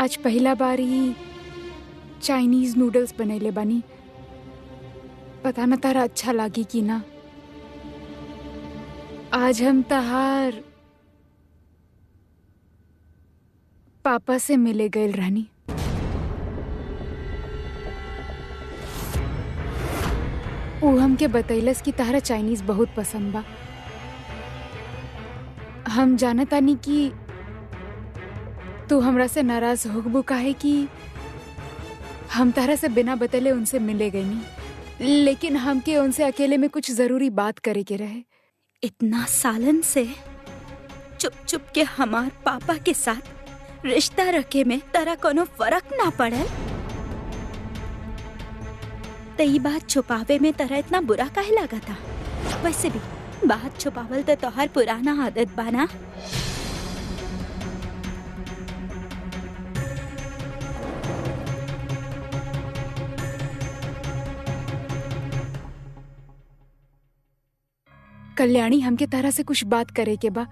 आज पहला बार ही Chinese noodles बनैले बानी। पता न तारा अच्छा लागी कि ना। आज हम तहार पापा से मिले गए रहनी। वो हमके बतैलस कि तारा चाइनीज बहुत पसंद बा। हम जानतानी कि तू हमरा से नाराज होगबू काहे कि हम तारा से बिना बतले उनसे मिले गए नहीं, लेकिन हमके उनसे अकेले में कुछ जरूरी बात करे के रहे। इतना सालन से चुप चुप के हमार पापा के साथ रिश्ता रखे में तारा कोनो फर्क ना पड़ल। तई बात छुपावे में तारा इतना बुरा काहे लगा था? वैसे भी बात छुपावल तो तोहार पुराना आदत बाना। कल्याणी, हमके तारा से कुछ बात करे के बा।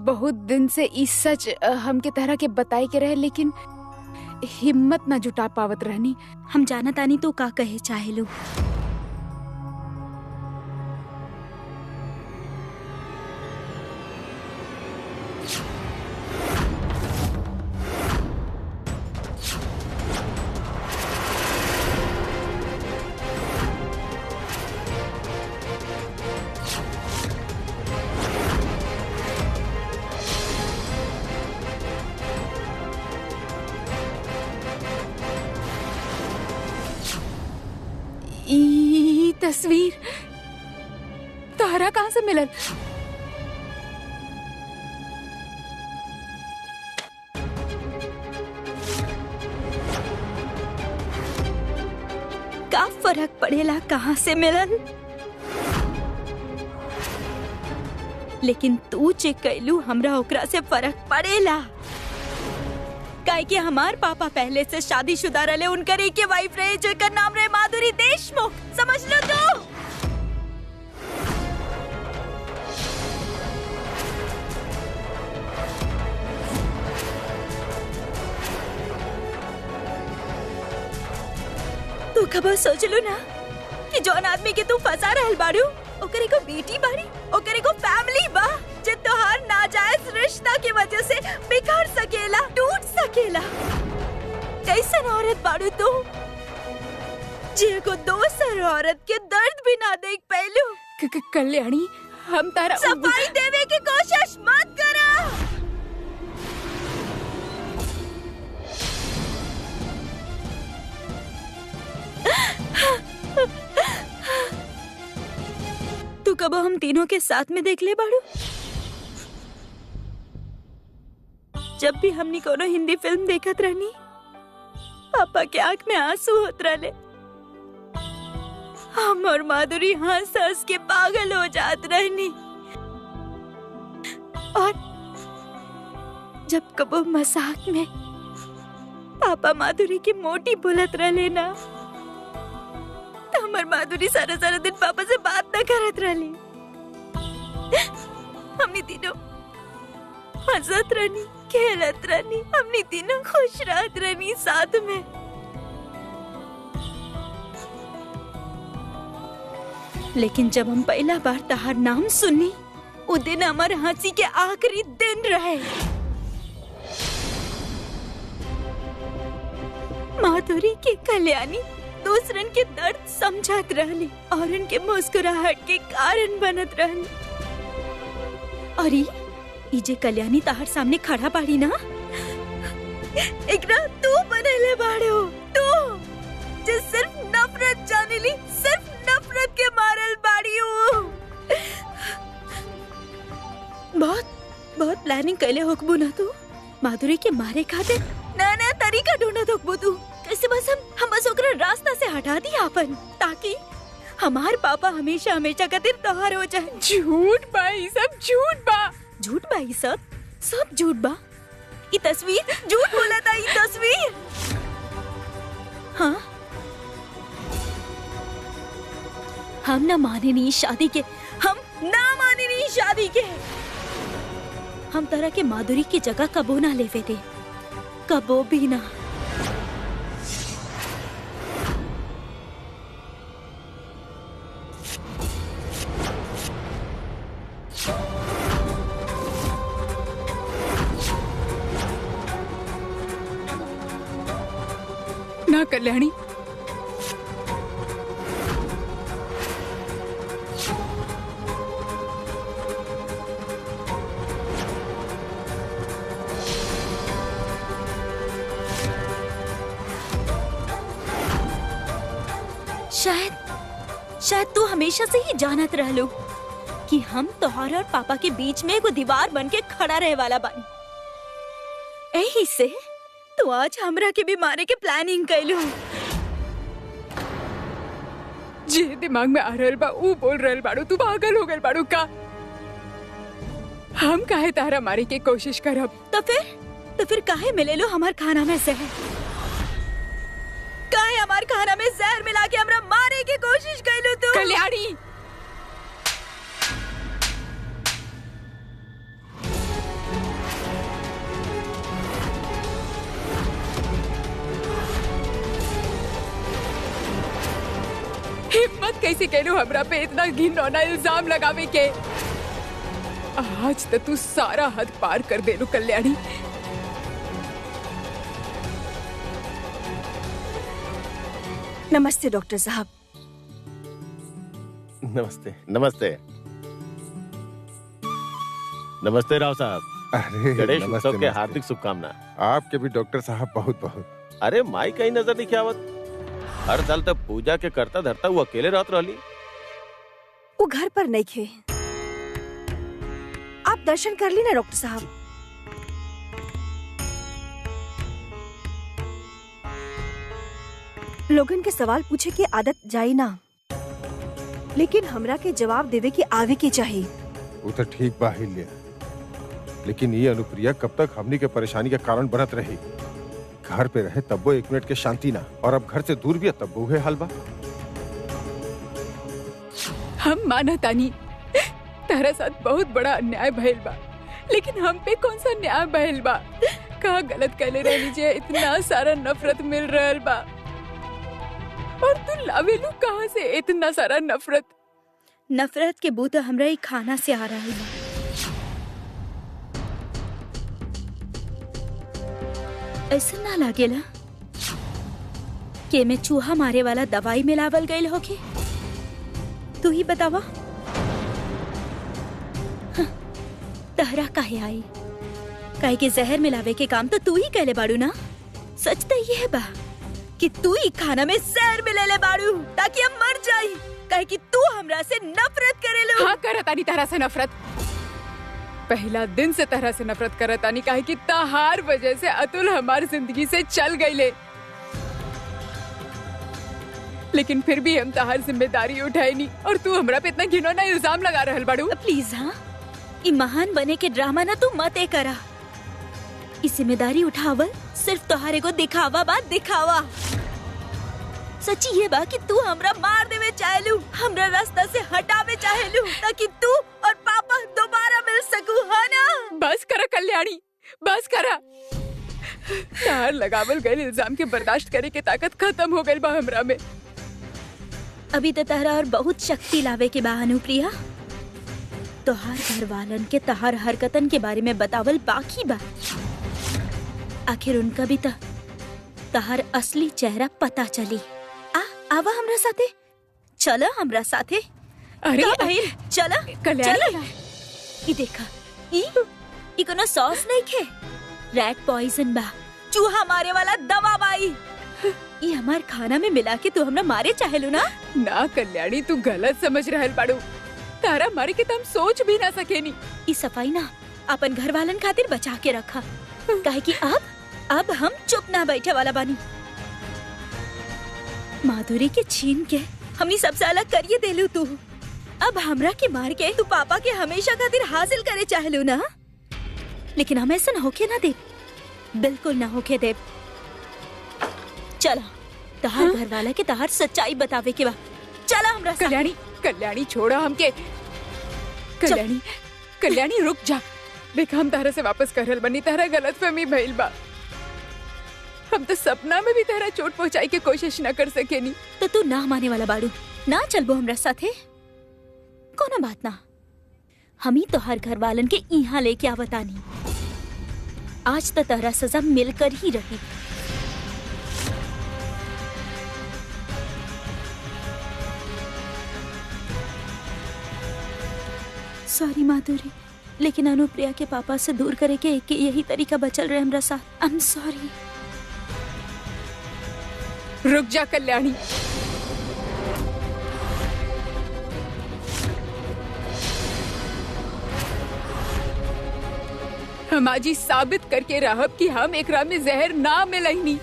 बहुत दिन से इस सच हमके तारा के बताए के रहे, लेकिन हिम्मत ना जुटा पावत रहनी। हम जानतानी तू का कहे चाहेलू। तस्वीर तारा कहाँ से मिलल? का फर्क पड़ेला कहाँ से मिलल? लेकिन तू जे कैलू हमरा ओकरा से फर्क पड़ेला। काहे कि हमार पापा पहले से शादीशुदा रहे, उनकर एक के वाइफ रहे जेकर नाम रहे माधुरी देशमुख। समझ लो तू खबर सोच लो ना कि जौन आदमी के तू फंसा रहल बाड़ू ओकरे को बेटी बाड़ी, ओकरे को फैमिली बा जे तोहार नाजायज रिश्ता की वजह से बिखर सकेला, टूट सकेला। कैसन औरत बाड़ू तू जे को दोसर औरत के दर्द भी ना देख पैलू। कल्याणी, हम तारा सफाई देवे की कोशिश मत करा। तू कब हम तीनों के साथ में देख ले बाड़ू? जब भी हमनी कोनो हिंदी फिल्म देखत रहनी, पापा के आंख में आंसू होत रहे। हम और माधुरी हंस हंस के पागल हो जात रहनी। और जब कबो मजाक में पापा माधुरी की मोटी बोलत रहे ना, तो हमार माधुरी सारा सारा दिन पापा से बात न करत रही। हमनी तीनों हंसत रहनी, खेलत रहनी, हमनी तीनों खुश रहत रहनी साथ में। लेकिन जब हम पहला बार तहार नाम सुनी, वो दिन हमारे हंसी के आखिरी दिन रहे। माधुरी के कल्याणी दूसरन के दर्द समझत रहली और उनके मुस्कुराहट के कारण बनत रहली। और ई जे कल्याणी ताहर सामने खड़ा बाड़ी ना, एकरा तू बनेले बाड़े हो। तू जे सिर्फ नफरत जानेली, सिर्फ नफरत के मारल बाड़ी हो। बहुत प्लानिंग कैले होकबू ना तू माधुरी के मारे खातिर। नया तरीका ढूंढत होकबू तू। कैसे बस हम बस ओकरा रास्ता से हटा दिया अपन, ताकि हमार पापा हमेशा हमेशा खातिर तोहार हो जाए। झूठ बा, ई सब झूठ बा। झूठ बा ई सब झूठ बा। ई तस्वीर झूठ बोला था। ई तस्वीर हाँ, हम ना माने नहीं शादी के, हम ना माने नहीं शादी के। हम तरह के माधुरी की जगह कबो ना लेवे थे, कबो भी ना। ना कल्याणी, शायद तू हमेशा से ही जानत रहलू कि हम तोहर और पापा के बीच में एगो दीवार बन के खड़ा रहे वाला बानी। यही से तू आज हमरा के भी मारे के प्लानिंग कैलू। जे दिमाग में आ रहल बा ऊ बोल रहल बाड़ू। तू पागल हो गल बाड़ू का? हम काहे तारा मारे के कोशिश करब? तो फिर काहे मिले लो हमार खाना में जहर? काहे हमार खाना में जहर मिला के हमरा मारे की कोशिश कैलू तू? कल्याणी, हिम्मत कैसे कैलू हमरा पे इतना घिनौना इल्जाम लगावे के? आज तो तू सारा हद पार कर देलू कल्याणी। नमस्ते डॉक्टर साहब। नमस्ते नमस्ते नमस्ते राव साहब। अरे गणेश नमस्ते, उत्सव के नमस्ते। हार्दिक शुभकामना। आपके भी डॉक्टर साहब बहुत बहुत। अरे माई कहीं नजर नहीं आवत। हर साल तक पूजा के करता धरता वो अकेले रात रहली। वो घर पर नहीं थे। आप दर्शन कर ली ना डॉक्टर साहब। लोगन के सवाल पूछे की आदत जाई ना, लेकिन हमरा के जवाब देवे की आवे की चाहिए। वो तो ठीक बा ही लिया, लेकिन ये अनुप्रिया कब तक हमनी के परेशानी का कारण बनत रही? घर पे रहे तब वो 1 मिनट के शांति ना, और अब घर से दूर भी है तब वो है हाल बा। हम माना तानी तारा साथ बहुत बड़ा अन्याय भइल बा, लेकिन हम पे कौन सा न्याय भइल बा? कहा गलत कहले रहनी जे इतना सारा नफरत मिल रहल बा, और तू लावेलू कहाँ से इतना सारा नफरत? नफरत के बूत हमरा ही खाना से आ रहा है। ऐसा ना लागेला कि में चूहा मारे वाला दवाई मिलावल गईल होके? तू ही बतावा। हाँ, तहरा काहे आई? काहे के जहर मिलावे के काम तो तू ही कहले बाड़ू ना? सच तो ये बा कि तू ही खाना में जहर मिलेले बाड़ू ताकि हम मर जाई। काहे कि तू हमरा से नफरत करेलो। हाँ, करतानी तारा से नफरत। पहला दिन से तरह से नफरत करतानी, काहे कि तहार वजह से अतुल हमारी जिंदगी से चल गईले। लेकिन फिर भी हम तहार जिम्मेदारी उठाई नहीं, और तू हमरा पे इतना घिनौना इल्जाम लगा रहल बाड़ू। प्लीज हाँ, ई महान बने के ड्रामा ना तू मत करा। ई जिम्मेदारी उठावल सिर्फ तोहारे को दिखावा बा, दिखावा। सच्ची ये बा कि तू हमरा मार देवे चाहेलू, हमरा रास्ता से हटावे चाहेलू ताकि तू और पापा दोबारा मिल सकू, है ना? बस करा कल्याणी, बस करा। तार लगावल गए इल्जाम के बर्दाश्त करे के ताकत खत्म हो गई बा हमरा में। अभी तो तहरा और बहुत शक्ति लावे के बा अनुप्रिया। तोहार घर वालन के तहार हरकतन के बारे में बतावल बाकी बा। आखिर उनका भी तहार असली चेहरा पता चली। आवा हमरा साथे, चला हमरा साथे। अरे भाई चला कल्याणी, ई देखा, ई कोनो सॉस नहीं खे, रैट पॉइजन बा, चूहा मारे वाला दवा बाई। ई हमार खाना में मिला के तू हमरा मारे चाहेलू ना? ना कल्याणी, तू गलत समझ रहल बाड़ू। तारा मारे के तुम सोच भी ना सकेनी। ई सफाई ना अपन घर वालन खातिर बचा के रखा, काहे कि अब हम चुप ना बैठे वाला बानी। माधुरी के छीन के हमनी सबसे अलग करिए देलू तू। अब हमरा के मार के तू पापा के हमेशा खातिर हासिल करे चाहलू ना? लेकिन हम ऐसा ना होके ना दे, बिल्कुल ना होके दे। चला तहार घर वाला के तहार सच्चाई बतावे के बा। चला हमरा साथ। कल्याणी, कल्याणी छोड़ा हमके। कल्याणी, कल्याणी रुक जा। देख हम तारा से वापस करल बनी, तारा गलत फहमी भइल बा। हम तो सपना में भी तेरा चोट पहुंचाई के कोशिश न कर सके नी। तो तू ना माने वाला बाड़ू, ना चलबो हमरा साथे? कोनो बात ना, हम ही तो हर घर वालन के यहाँ लेके आवतानी। आज तो तहरा सजा मिलकर ही रही। सॉरी माधुरी, लेकिन अनुप्रिया के पापा से दूर करे के एक यही तरीका बचल रहे हमरा साथ। I am sorry. रुक जा कल्याणी, हम आज ही साबित करके रहब कि हम एकरा में जहर ना मिलैनी।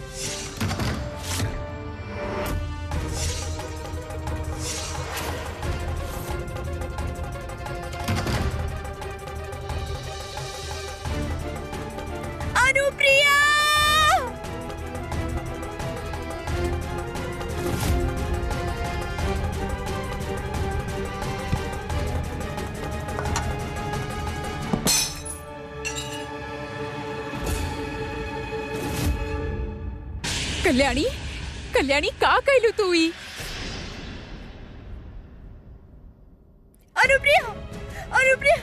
अनुप्रिया! कल्याणी, कल्याणी का कहलू तू ई? अनुप्रिया, अनुप्रिया,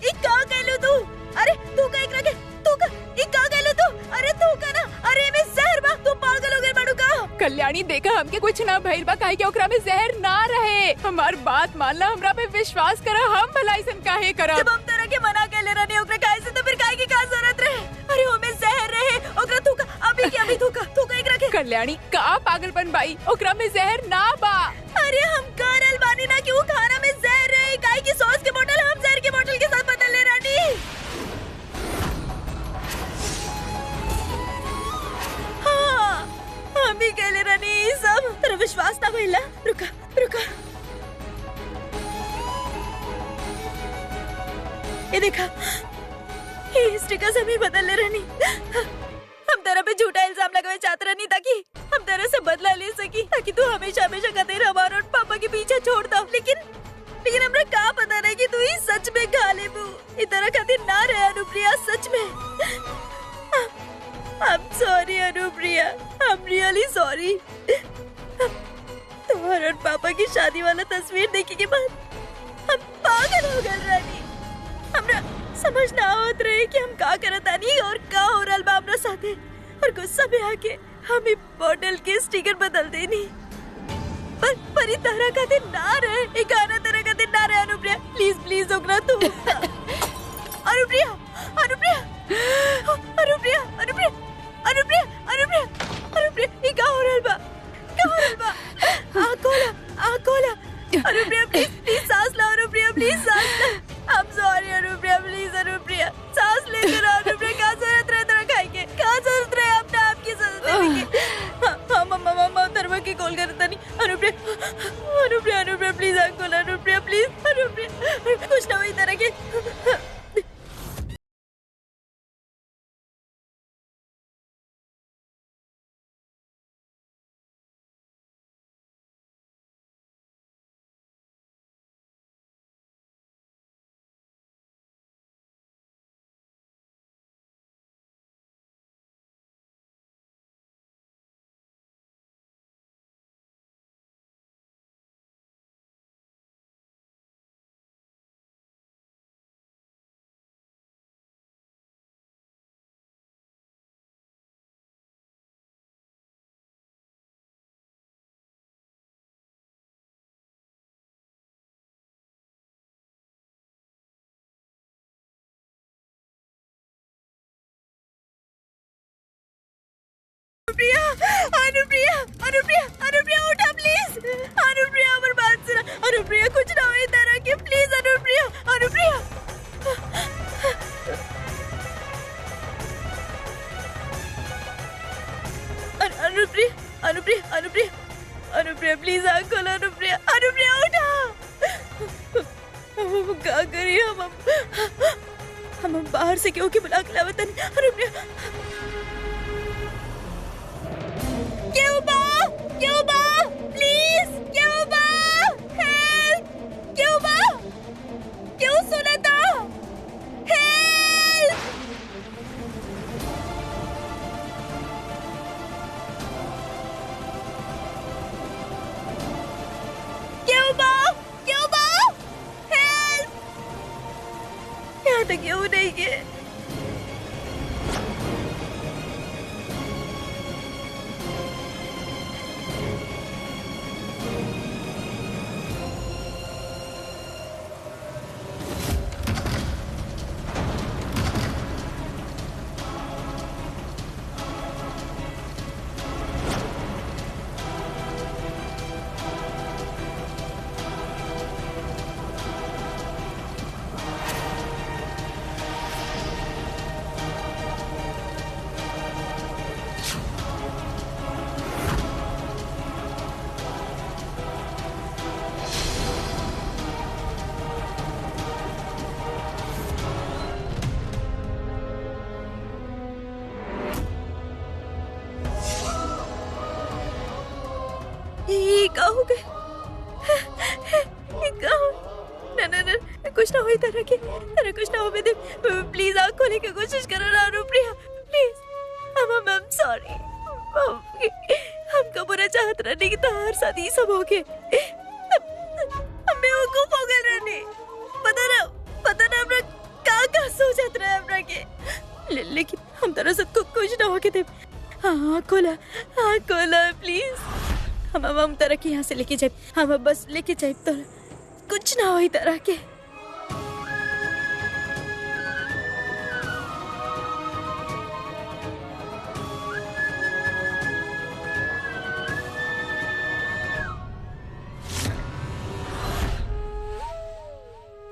ई का कहलू तू? अरे तू का एकरा के, तू का ई का कहलू तू? अरे तू का ना, अरे में जहर बा, तू पागल हो गई बाड़ू का? कल्याणी देखा, हमके कुछ ना भइल बा, काहे कि ओकरा में जहर ना रहे। हमार बात मान ला, हमरा पे विश्वास करा, हम भलाई सन काहे करब। जब हम तरह के मना के ले रहनी ओकरा काहे से, तो फिर काहे की का जरूरत रहे? अरे ओमे जहर रहे, ओकरा तू का अभी के अभी तू का एकरा के। कल्याणी का पागलपन भाई, ओकरा में जहर ना बा। अरे हम करल बानी ना कि वो खाना में जहर रहे, काहे की सॉस के बोतल हम जहर के बोतल के साथ बदल ले रहनी। हाँ, हम ही कहले रहनी ये सब। तेरा विश्वास ना भइला? रुका, रुका। ये देखा, ये स्टिकर से भी बदल ले रहनी। हम तेरा पे झूठा इल्जाम लगावे चाहते रहनी ताकि हम तेरे से बदला ले सकी, ताकि तू हमेशा हमेशा खातिर हमारा और पापा के पीछे छोड़ दो। लेकिन हमरा का पता रहे कि तू ही सच में खा ले बू। इतना खातिर ना रहे अनुप्रिया, सच में। I'm sorry Anupriya, I'm really sorry। तुम्हारे और पापा की शादी वाला तस्वीर देखने के बाद हम पागल हो गए रानी। हमरा समझ ना आवत रहे कि हम का करतानी और का हो रहल बा हमरा साथे, और गुस्सा में आके हम ही बॉटल के स्टिकर बदल देनी। पर ई तरह का दिन ना रहे, ई गाना तरह का दिन ना रहे अनुप्रिया। प्लीज प्लीज ओकरा तू। अनुप्रिया, अनुप्रिया, अनुप्रिया, अनुप्रिया, अनुप्रिया, अनुप्रिया, अनुप्रिया, ई का हो रहल बा? का हो रहल बा? आँख खोला, आँख खोला। अनुप्रिया प्लीज, प्लीज सांस लो अनुप्रिया, प्लीज सांस लो। I'm sorry Anupriya, please Anupriya सांस लेकर आओ अनुप्रिया। क्या जरूरत रहे तेरा खाए के? क्या जरूरत रहे अपने आप की जरूरत देने की? हाँ मम्मा धर्मा की कॉल करता नहीं। अनुप्रिया, अनुप्रिया, अनुप्रिया प्लीज आँख खोला अनुप्रिया, प्लीज अनुप्रिया, कुछ ना वही तरह के। अनुप्रिया, अनुप्रिया, अनुप्रिया, अनुप्रिया उठा प्लीज। अनुप्रिया हमारी बात सुना। अनुप्रिया कुछ ना हो तरह के, प्लीज अनुप्रिया, अनुप्रिया। अनुप्रिया, अनुप्रिया, अनुप्रिया, अनुप्रिया प्लीज आँख खोलो अनुप्रिया, अनुप्रिया उठा। हम क्या करिए? हम बाहर से क्यों की बुला के लावत नहीं? Anupriya Cuba, please Cuba, help Cuba, क्यों सुनता? हेल्प तक क्यों नहीं के। ये का हो गए? ये का हो? ना ना ना, कुछ ना हो तरह के, तरह कुछ ना हो। मैं प्लीज आँख खोलने की कोशिश करो ना अनुप्रिया, प्लीज। I'm sorry। हमको बुरा चाहत रहने की तो हर साथ ही सब हो गए। हमें वो गुफ हो गए रहने। पता ना हमरा का सोचत रहे हमरा के। लेकिन हम तरह से कुछ ना हो के थे। हाँ खोला प्लीज। हम तरह के यहाँ से लेके जाए, हम बस लेके जाए तो कुछ ना हो तरह के।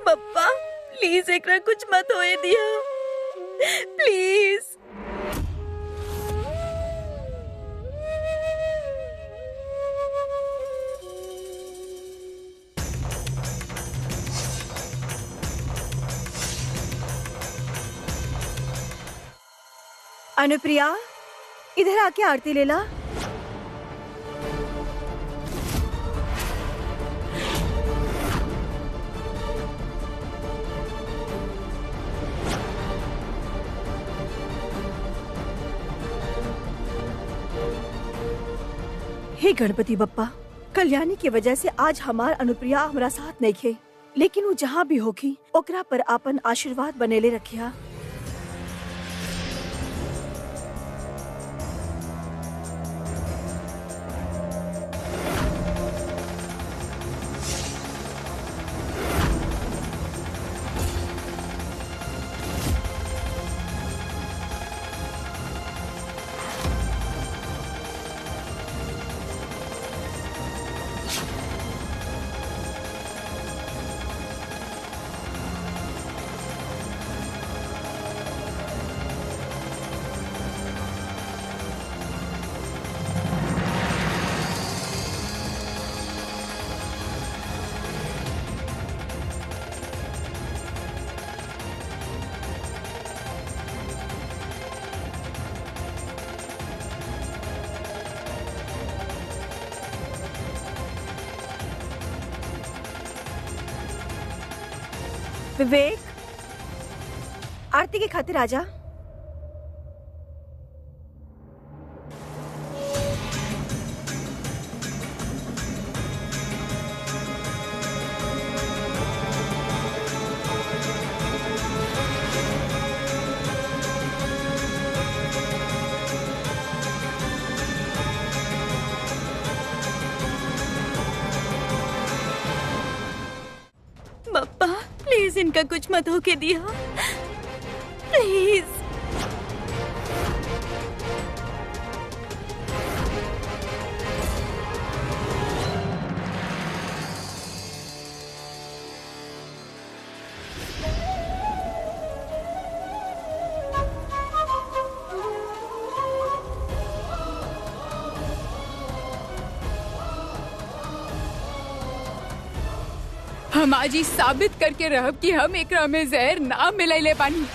पप्पा प्लीज एक कुछ मत होए दिया, प्लीज। अनुप्रिया, इधर आके आरती ले ला। हे गणपति बप्पा, कल्याणी की वजह से आज हमार अनुप्रिया हमारा साथ नहीं खे, लेकिन वो जहाँ भी होगी ओकरा पर आपन आशीर्वाद बनेले रखिया। विवेक, आरती के खातिर आजा। पप्पा प्लीज इनका कुछ मत होके दिया, प्लीज। हम आज ही साबित करके रहब कि हम एकरा में जहर ना मिलैले बानी।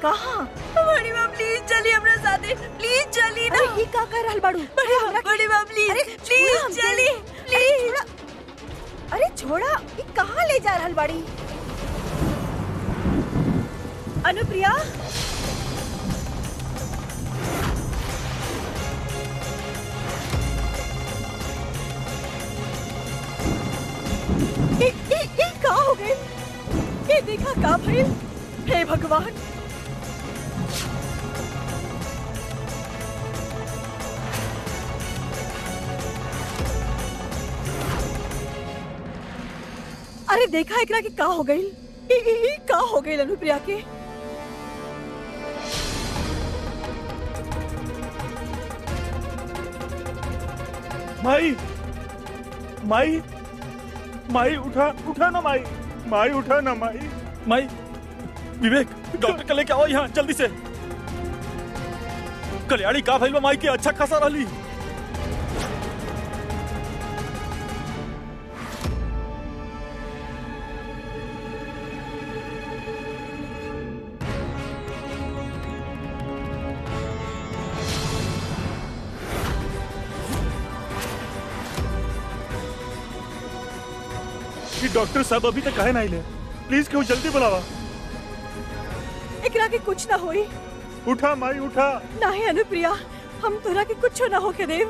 कहाँ? बड़ी माँ प्लीज चली हमरा साथे, प्लीज चली ना। अरे ये का कर रहल बाड़ू? बड़ी माँ प्लीज अरे प्लीज छोड़ा हमके। चली अरे प्लीज। छोड़ा, अरे छोड़ा, ये कहाँ ले जा रहल बाड़ी? अनुप्रिया, ये का हो गए? ये देखा का भइल? हे भगवान! अरे देखा एकरा के का हो गई? का हो गई अनुप्रिया के? माई माई माई उठा उठा ना माई, माई उठा ना माई। माई विवेक डॉक्टर के लेके आओ यहाँ जल्दी से। कल्याणी का भाई माई की अच्छा खासा रही। डॉक्टर साहब अभी तक कहे नहीं ले, प्लीज क्यों जल्दी बुलावा। एकरा के कुछ ना होई। उठा माई उठा। नहीं अनुप्रिया, हम तोरा के कुछ ना होके देव।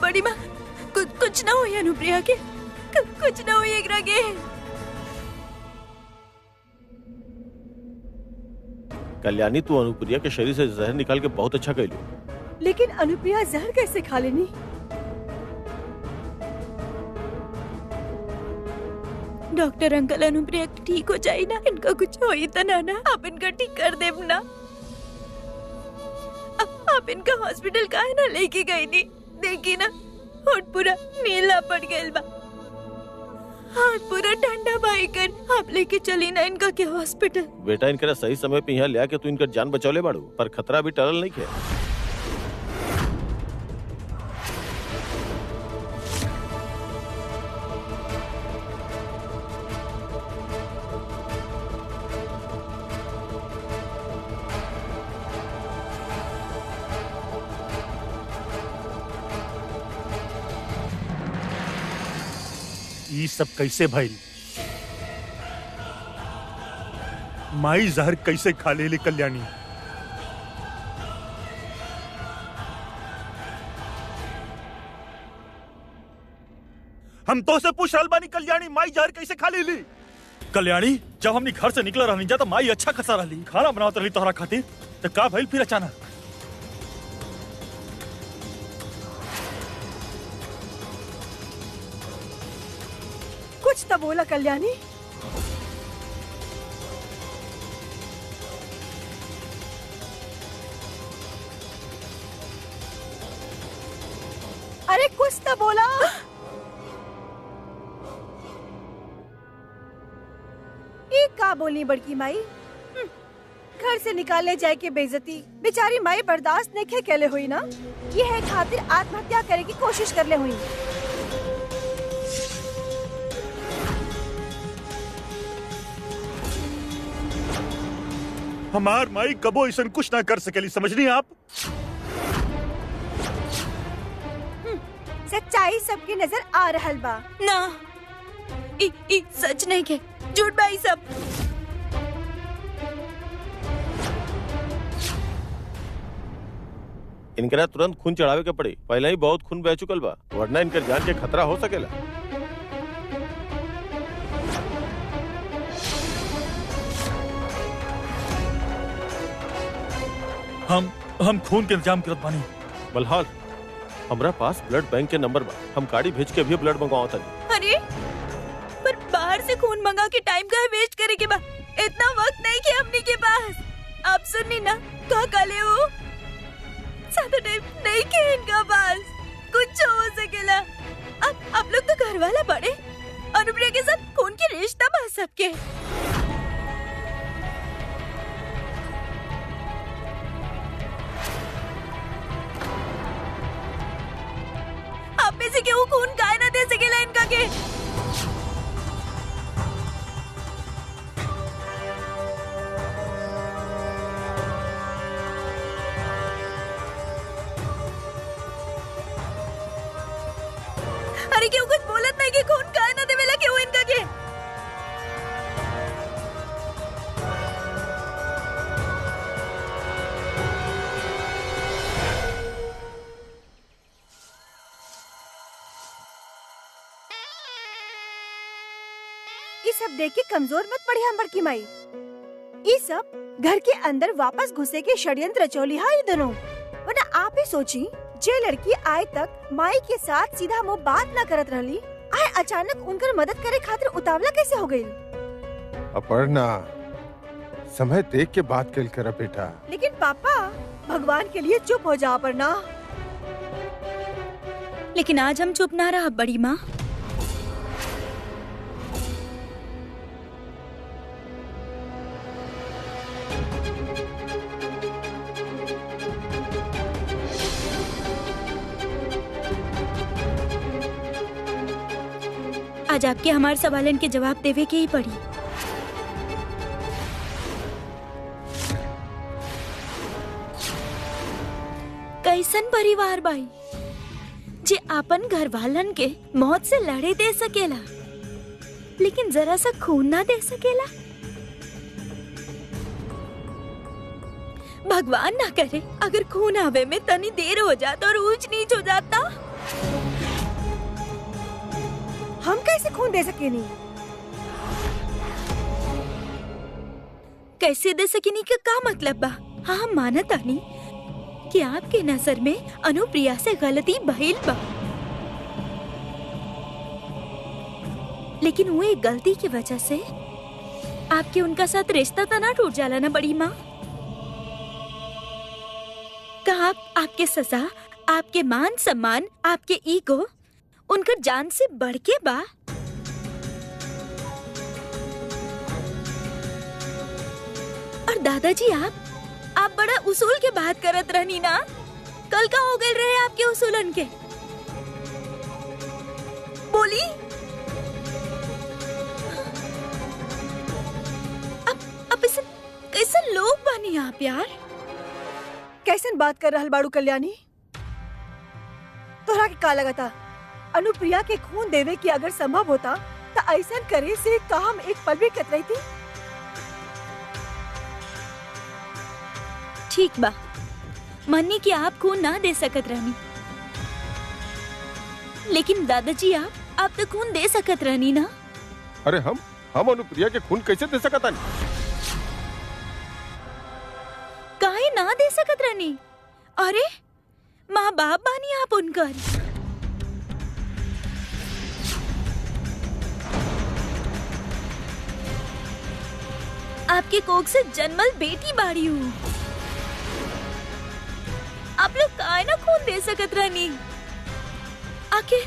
बड़ी माँ कुछ ना हुई अनुप्रिया के, कुछ ना हुई एकरा के। कल्याणी तू अनुप्रिया के शरीर से जहर निकाल के बहुत अच्छा कैलू। लेकिन अनुप्रिया जहर कैसे खा लेनी? डॉक्टर अंकल अनुप्रिया ठीक हो जाए ना, इनका कुछ हो ही तो ना, आप इनका ठीक कर देव ना। आप इनका हॉस्पिटल काहे ना लेके गई नी? देखी ना होठ पूरा नीला पड़ गया बा, हाथ पूरा ठंडा भाई कर आप लेके चली ना इनका के हॉस्पिटल। बेटा इनका सही समय पे यहाँ ले आके तू इनका जान बचौले बाड़ू, पर खतरा भी टलल नहीं किया। ये सब कैसे भइल? माई जहर कैसे खा ले कल्याणी? हम तो से पूछ रहल बानी कल्याणी माई जहर कैसे खा ली? कल्याणी जब हमनी घर से निकला रहनी जा तो माई अच्छा खसा रही, खाना बनावत रही तोहरा खातिर, तो का भइल फिर अचानक? कुछ तो बोला कल्याणी। अरे कुछ तो बोला। ये का बोली बड़की माई? घर से निकाले जाए के बेइज्जती बेचारी माई बर्दाश्त नहीं केले हुई ना, ये है खातिर आत्महत्या करे की कोशिश कर ले हुई। हमार माई कबो ऐसा कुछ ना कर सकेली, समझनी आप? सच्चाई सबकी नजर आ रहल बा ना। ई सच नहीं के, झूठ भाई सब। इनकरा तुरंत खून चढ़ावे के पड़ी, पहले ही बहुत खून बह चुकल बा, वरना इनकर जान के खतरा हो सकेला। हम खून के इंतजाम करत बानी। बलहाल हमरा पास ब्लड बैंक के नंबर बा, हम गाड़ी भेज के अभी ब्लड मंगवाओ तनी। अरे पर बाहर से खून मंगा के टाइम का वेस्ट करे के बाद इतना वक्त नहीं कि हमने के पास। आप सुननी ना कहा काले हो, ज्यादा टाइम नहीं के इनका पास, कुछ हो सकेला। आप लोग तो घर वाला बड़े, अनुप्रिया के साथ खून की रिश्ता बा सबके। आप में से क्यों खून गाय ना दे सकेला इनका के? और क्यों कुछ बोलत नहीं कि खून काहे ना देवेला क्यों इनका के? ये सब देख के कमजोर मत पड़ी हम बड़की माई। ये सब घर के अंदर वापस घुसे के षड्यंत्र चोली हा ये दोनों। वरना आप ही सोची, जे लड़की आए तक माई के साथ सीधा मुंह बात न करत रहली, आए अचानक उनकर मदद करे खातिर उतावला कैसे हो गई? अपर्णा, समय देख के बात कल कर बेटा। लेकिन पापा, भगवान के लिए चुप हो जा अपर्णा। लेकिन आज हम चुप ना रहा बड़ी माँ। आज आपके हमारे सवालन के जवाब देवे के ही पड़ी। कैसन परिवार बाई जे आपन घर वालन के मौत से लड़े दे सकेला, लेकिन जरा सा खून ना दे सकेला। भगवान ना करे अगर खून आवे में तनी देर हो जाता और ऊंच नीच हो जाता। हम कैसे खून दे सके नहीं? कैसे दे सकेनी का मतलब बा? हाँ, हम मानत आनी कि आपके नजर में अनुप्रिया से गलती भइल बा, लेकिन वो एक गलती की वजह से आपके उनका साथ रिश्ता तना टूट जाला ना बड़ी माँ। कहा आपके सजा, आपके मान सम्मान, आपके ईगो उनकर जान से बढ़ के बा। और दादाजी, आप बड़ा उसूल के बात करत रहनी ना। कल का हो गए रहे आपके उसूलन के? बोली। अब इसे कैसे लोग बनी आप यार? कैसन बात कर रहल बाड़ू कल्याणी? तोहरा के का लगता अनुप्रिया के खून देवे की अगर संभव होता तो ऐसा करे से काम एक पल भी कतराई थी? ठीक बा, मन्नी कि आप खून ना दे सकत रहनी, लेकिन दादाजी आप तो खून दे सकत रहनी ना। अरे हम अनुप्रिया के खून कैसे दे सकता? काहे ना दे सकत रहनी? अरे माँ बाप बानी आप उनकर। आपके कोख से जन्मल बेटी बाड़ी हूँ। आप लोग काहे ना खून दे सकत रहनी? आखिर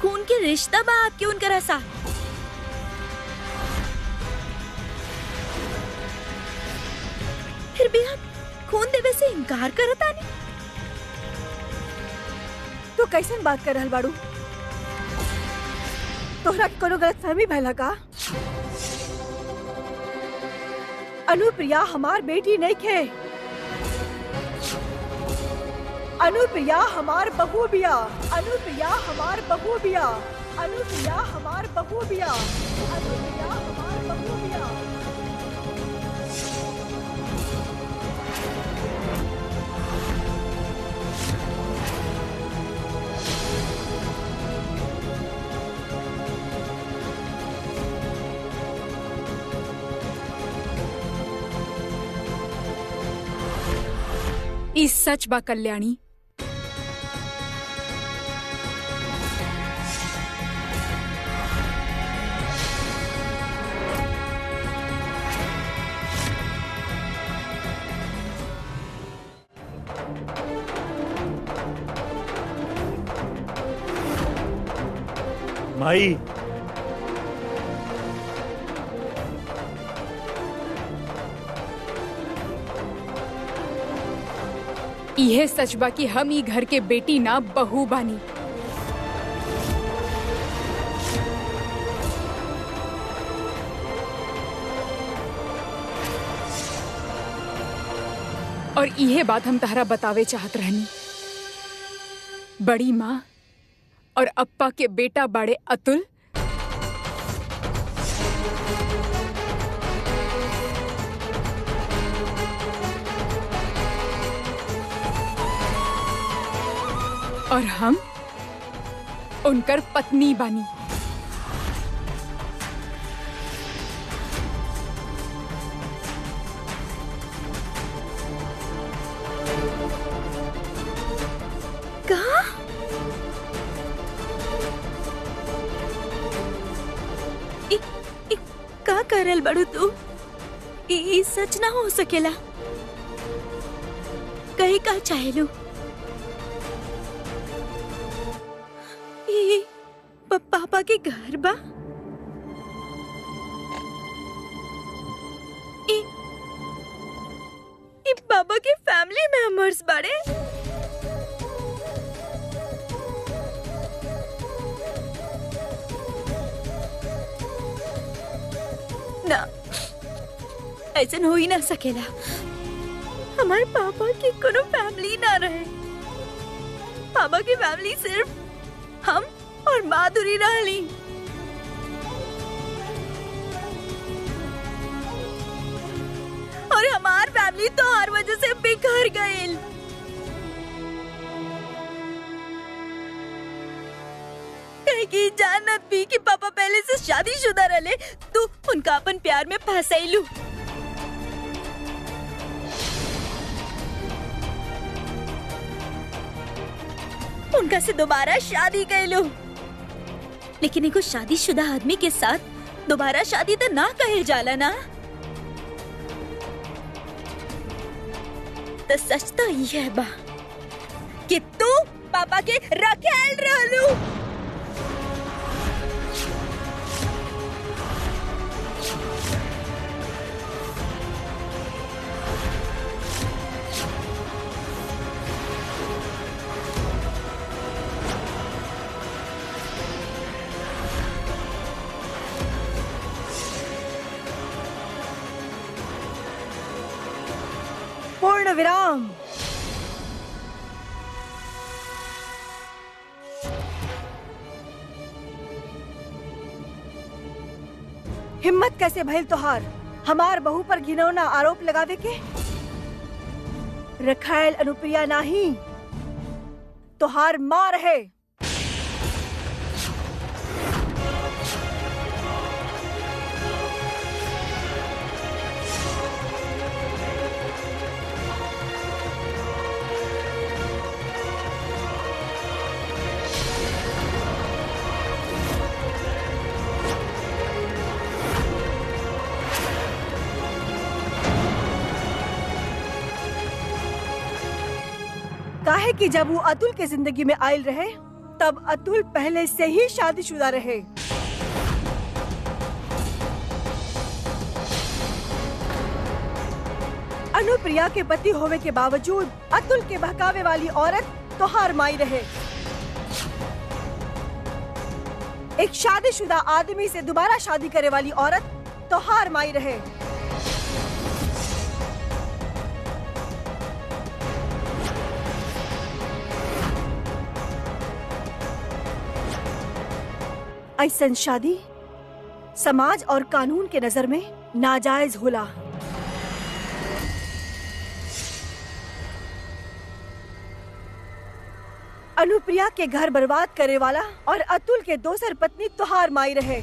खून के रिश्ता बा आपके उनकर साथ। फिर भी आप खून देवे से इनकार करत आनी? तो कैसन बात कर रहल बाड़ू? तोहरा के कोनो गलतफहमी भइला का? अनुप्रिया हमार बेटी नहीं खे। अनुप्रिया हमार बहू बिया। अनुप्रिया हमार बहू बिया। अनुप्रिया हमार बहू बिया। अनुप्रिया हमार बहू बिया। ई सच बा कल्याणी। माई, यह सच बा कि हम ई घर के बेटी ना बहू बानी। और यह बात हम तहरा बतावे चाहत रहनी। बड़ी माँ और अप्पा के बेटा बाड़े अतुल। और हम उनकर पत्नी बानी। कहा? का करल बड़ू तू? ई सच ना हो सकेला। कहीं का चाहेलू? ई पापा के घर बा? ई पापा के फैमिली मेंबर्स बाड़े? ना, ऐसा हो ही ना सकेला। हमारे पापा की कोनो फैमिली ना रहे। पापा की फैमिली सिर्फ हम और माधुरी रहली। और हमार फैमिली तो हर वजह से बिखर गई। की जानत भी कि पापा पहले से शादीशुदा रहे, तू उनका अपन प्यार में फंसैलू। उनका से दोबारा शादी कैलू। लेकिन एगो शादीशुदा आदमी के साथ दोबारा शादी तो ना कहल जाला ना। तो सच तो यह बा कि तू पापा के रखेल रहलू। पूर्ण विराम। हिम्मत कैसे भइल तोहार हमार बहू पर घिनौना आरोप लगावे के? रखायल अनुप्रिया नहीं, तोहार माँ रहे। काहे कि जब वो अतुल के जिंदगी में आयल रहे तब अतुल पहले से ही शादीशुदा रहे। अनुप्रिया के पति होवे के बावजूद अतुल के बहकावे वाली औरत तोहार माई रहे। एक शादीशुदा आदमी से दोबारा शादी करे वाली औरत तोहार माई रहे। ऐसन शादी समाज और कानून के नजर में नाजायज होला। अनुप्रिया के घर बर्बाद करे वाला और अतुल के दोसर पत्नी तोहार माई रहे।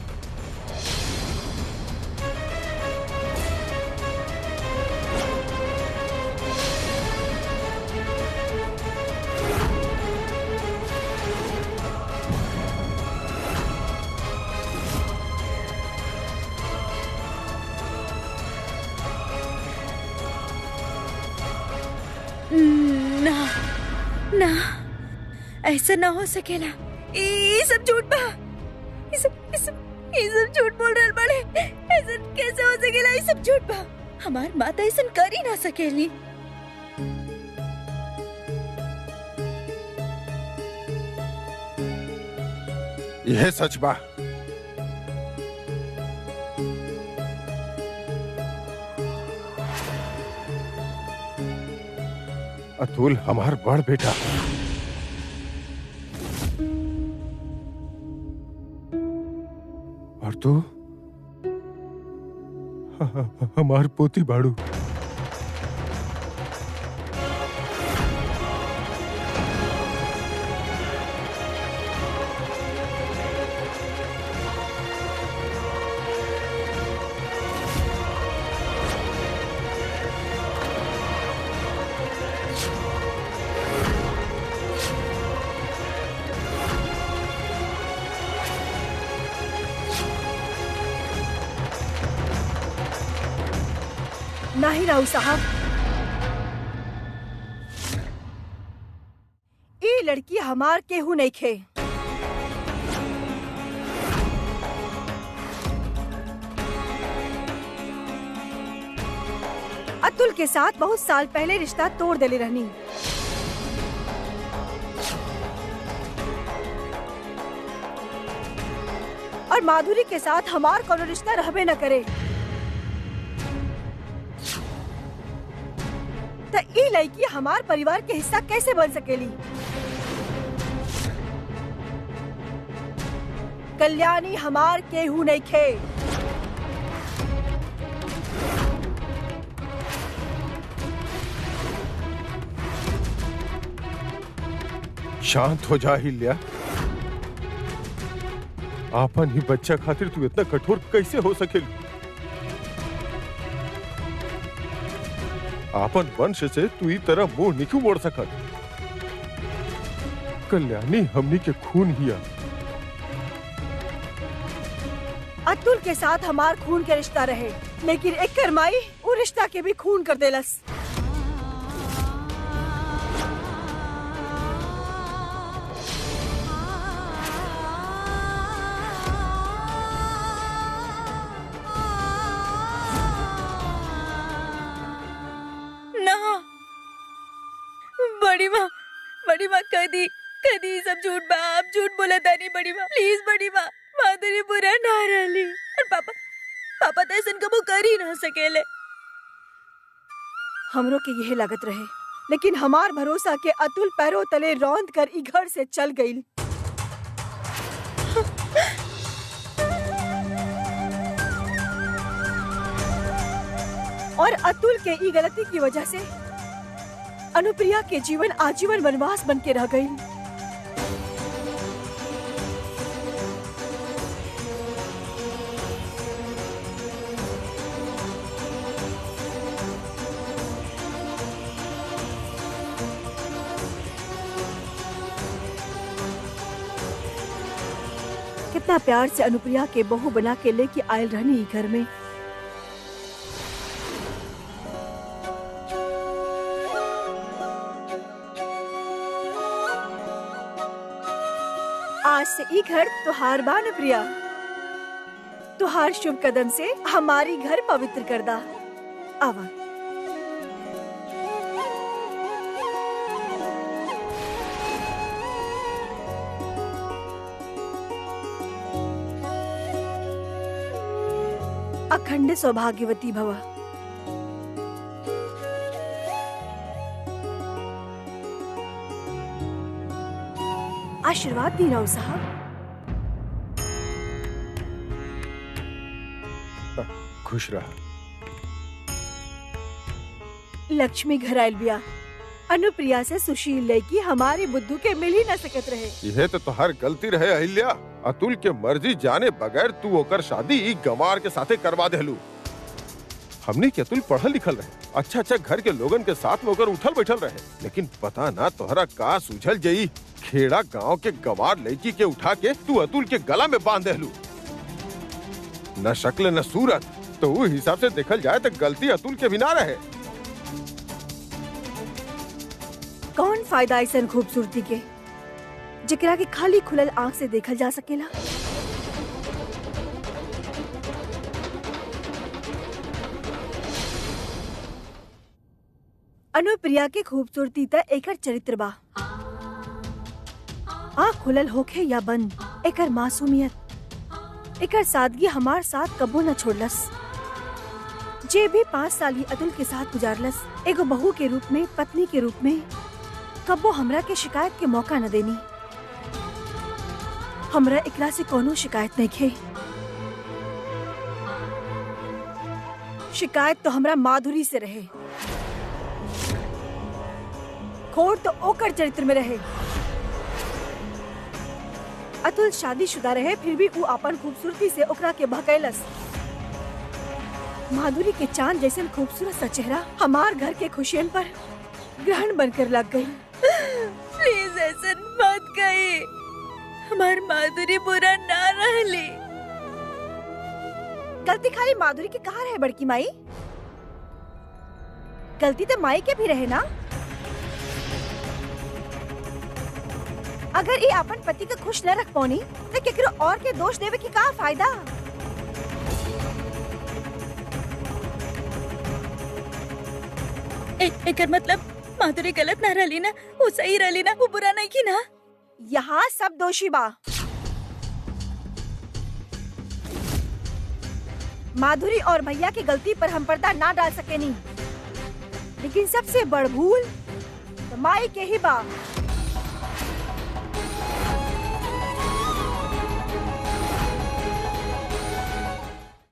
ना ना, ऐसा ना हो सकेला। ये सब झूठ बा। ये सब झूठ बोल रहे बड़े। ऐसा कैसे हो सकेला? ये सब झूठ बा। हमार माता ऐसा कर ही ना सकेली। यह सच बा। अतुल हमार बड़ बेटा। तो हमार पोती बाड़ू। नहीं राव साहब, ये लड़की हमार केहू नहीं खे। अतुल के साथ बहुत साल पहले रिश्ता तोड़ देले रहनी। और माधुरी के साथ हमार कोनो रिश्ता रहबे न करे। तो ई लड़की हमार परिवार के हिस्सा कैसे बन सकेली? कल्याणी हमार केहू नहीं खे। शांत हो जा हिल्या। आपन ही बच्चा खातिर तू इतना कठोर कैसे हो सकेली? आपन वंश से तू ई तरह मुंह नहीं मोड़ सकत। कल्याणी हमनी के खून हिया। अतुल के साथ हमार खून के रिश्ता रहे, लेकिन एक करमाई वो रिश्ता के भी खून कर देलस। बड़ी माँ कदी कदी सब झूठ बा। आप झूठ बोला तानी बड़ी माँ। प्लीज बड़ी माँ, माधुरी बुरा ना रही। और पापा तो ऐसा कबू कर ही ना सकेले। हमरो के यही लागत रहे, लेकिन हमार भरोसा के अतुल पैरों तले रौंद कर ई घर से चल गई। और अतुल के ई गलती की वजह से अनुप्रिया के जीवन आजीवन वनवास बन के रह गई। कितना प्यार से अनुप्रिया के बहू बना के लेके आयल रहनी ई घर में। आज से ई घर तुहार बा अनुप्रिया। तुहार शुभ कदम से हमारी घर पवित्र कर दा। आवा। अखंड सौभाग्यवती भवा। आशीर्वाद दी राव साहब। खुश रहा। लक्ष्मी घर आयल बिया। अनुप्रिया से सुशील लड़की हमारे बुद्धू के मिल ही न सकत रहे। यह तो हर गलती रहे अहिल्या। अतुल के मर्जी जाने बगैर तू ओकर शादी ई गंवार के साथे करवा देलू। हमने के अतुल पढ़ल लिखल रहे, अच्छा घर के लोगन के साथ में होकर उठल बैठल रहे, लेकिन पता ना तोहरा का सूझल जई। खेड़ा गांव के गंवार लड़की के उठा के तू अतुल के गला में बांध देलू। न शक्ल न सूरत, तो वो हिसाब से देखल जाए तो गलती अतुल के भी ना रहे। कौन फायदा ऐसा खूबसूरती के जेकरा के खाली खुलल आँख से देखल जा सकेला। अनुप्रिया के खूबसूरती त एकर चरित्र बा। आँख खुलल होखे या बंद, एकर मासूमियत, एकर सादगी हमार साथ कबो न छोड़लस। जे भी 5 साल ही अतुल के साथ गुजारलस, एगो बहू के रूप में, पत्नी के रूप में, कबो हमरा के शिकायत के मौका न देनी। हमरा एकरा से कोनो शिकायत नहीं खे। शिकायत तो हमरा माधुरी से रहे, खोट तो ओकर चरित्र में रहे। अतुल शादीशुदा रहे, फिर भी वो अपन खूबसूरती से ओकरा के भकैलस। माधुरी के चांद जैसन खूबसूरत सा चेहरा हमार घर के खुशियन पर ग्रहण बनकर लग गई। प्लीज ऐसा मत कही, हमार माधुरी बुरा ना रहली। गलती खाली माधुरी के कहाँ रहे बड़की माई? गलती तो माई के भी रहे ना। अगर ये अपन पति को खुश न रख पौनी तो केकरो और के दोष देवे की का फायदा? एकर मतलब माधुरी गलत ना रहली ना, वो सही रहली ना, वो बुरा नहीं की ना। यहाँ सब दोषी बा। माधुरी और भैया की गलती पर हम पर्दा ना डाल सके नहीं, लेकिन सबसे बड़ भूल तो माई के ही बा।